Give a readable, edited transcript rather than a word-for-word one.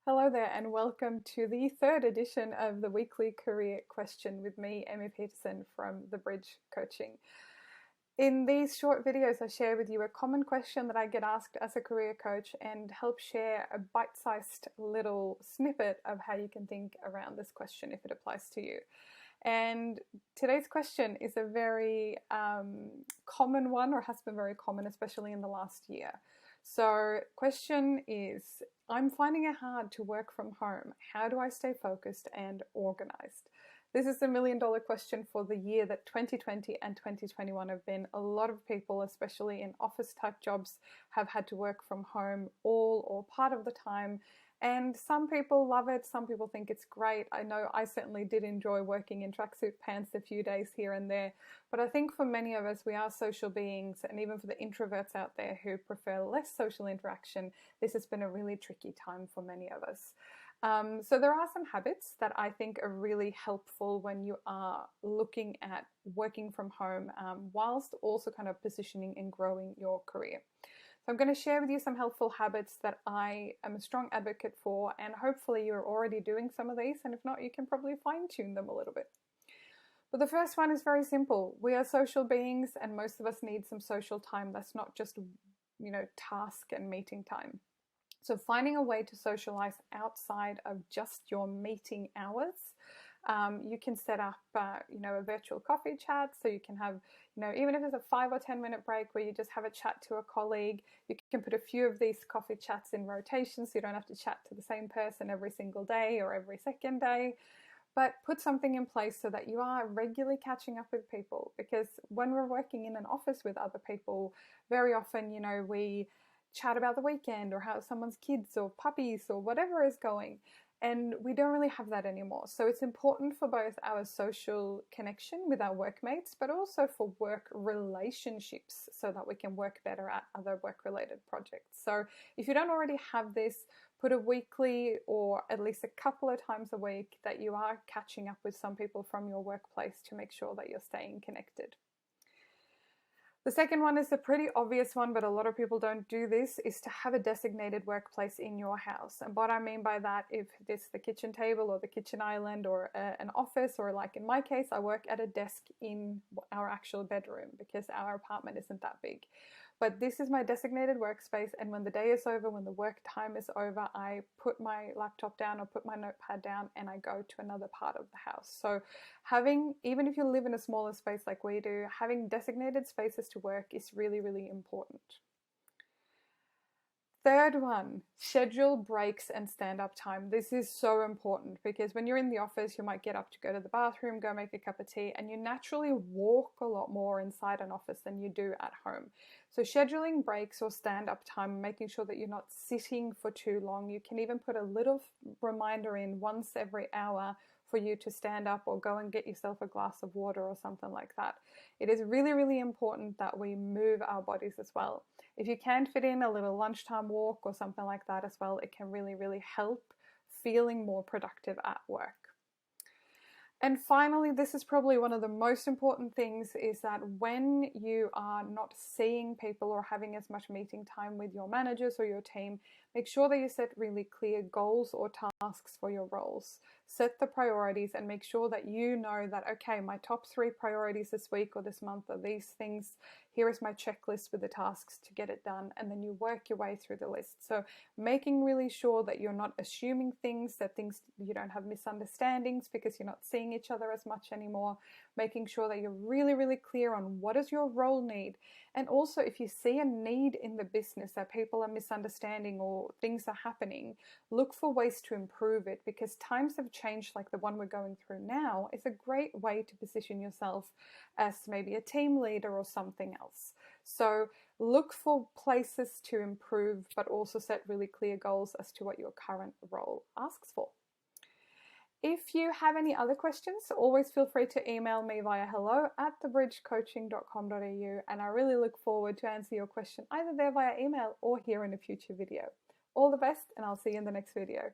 Hello there, and welcome to the third edition of the weekly career question with me, Amy Peterson from The Bridge Coaching. In these short videos, I share with you a common question that I get asked as a career coach and help share a bite-sized little snippet of how you can think around this question if it applies to you. And today's question is a very common one, or has been very common, especially in the last year. So question is, I'm finding it hard to work from home. How do I stay focused and organized? This is the $1 million question for the year that 2020 and 2021 have been. A lot of people, especially in office type jobs, have had to work from home all or part of the time. And some people love it, some people think it's great. I know I certainly did enjoy working in tracksuit pants a few days here and there, but I think for many of us, we are social beings, and even for the introverts out there who prefer less social interaction, this has been a really tricky time for many of us. So there are some habits that I think are really helpful when you are looking at working from home, whilst also kind of positioning and growing your career. So I'm going to share with you some helpful habits that I am a strong advocate for, and hopefully you're already doing some of these, and if not, you can probably fine-tune them a little bit. But the first one is very simple. We are social beings, and most of us need some social time. That's not just, task and meeting time. So finding a way to socialize outside of just your meeting hours. You can set up, a virtual coffee chat, so you can have, even if it's a 5 or 10 minute break where you just have a chat to a colleague. You can put a few of these coffee chats in rotation, so you don't have to chat to the same person every single day or every second day. But put something in place so that you are regularly catching up with people, because when we're working in an office with other people, very often, we chat about the weekend or how someone's kids or puppies or whatever is going. And we don't really have that anymore. So it's important for both our social connection with our workmates, but also for work relationships, so that we can work better at other work-related projects. So if you don't already have this, put a weekly or at least a couple of times a week that you are catching up with some people from your workplace to make sure that you're staying connected. The second one is a pretty obvious one, but a lot of people don't do this, is to have a designated workplace in your house. And what I mean by that, if it's the kitchen table or the kitchen island or an office, or like in my case, I work at a desk in our actual bedroom because our apartment isn't that big. But this is my designated workspace, and when the day is over, when the work time is over, I put my laptop down or put my notepad down and I go to another part of the house. So even if you live in a smaller space like we do, having designated spaces to work is really, really important. Third one, schedule breaks and stand-up time. This is so important because when you're in the office, you might get up to go to the bathroom, go make a cup of tea, and you naturally walk a lot more inside an office than you do at home. So scheduling breaks or stand-up time, making sure that you're not sitting for too long. You can even put a little reminder in once every hour for you to stand up or go and get yourself a glass of water or something like that. It is really, really important that we move our bodies as well. If you can fit in a little lunchtime walk or something like that as well, it can really, really help feeling more productive at work. And finally, this is probably one of the most important things, is that when you are not seeing people or having as much meeting time with your managers or your team, make sure that you set really clear goals or tasks for your roles. Set the priorities and make sure that you know that, okay, my top 3 priorities this week or this month are these things. Here is my checklist with the tasks to get it done, and then you work your way through the list. So making really sure that you're not assuming things, that you don't have misunderstandings because you're not seeing each other as much anymore. Making sure that you're really, really clear on what does your role need. And also, if you see a need in the business that people are misunderstanding or things are happening, look for ways to improve it, because times have changed like the one we're going through now. It's a great way to position yourself as maybe a team leader or something else. So look for places to improve, but also set really clear goals as to what your current role asks for. If you have any other questions, always feel free to email me via hello@thebridgecoaching.com.au, and I really look forward to answer your question either there via email or here in a future video. All the best, and I'll see you in the next video.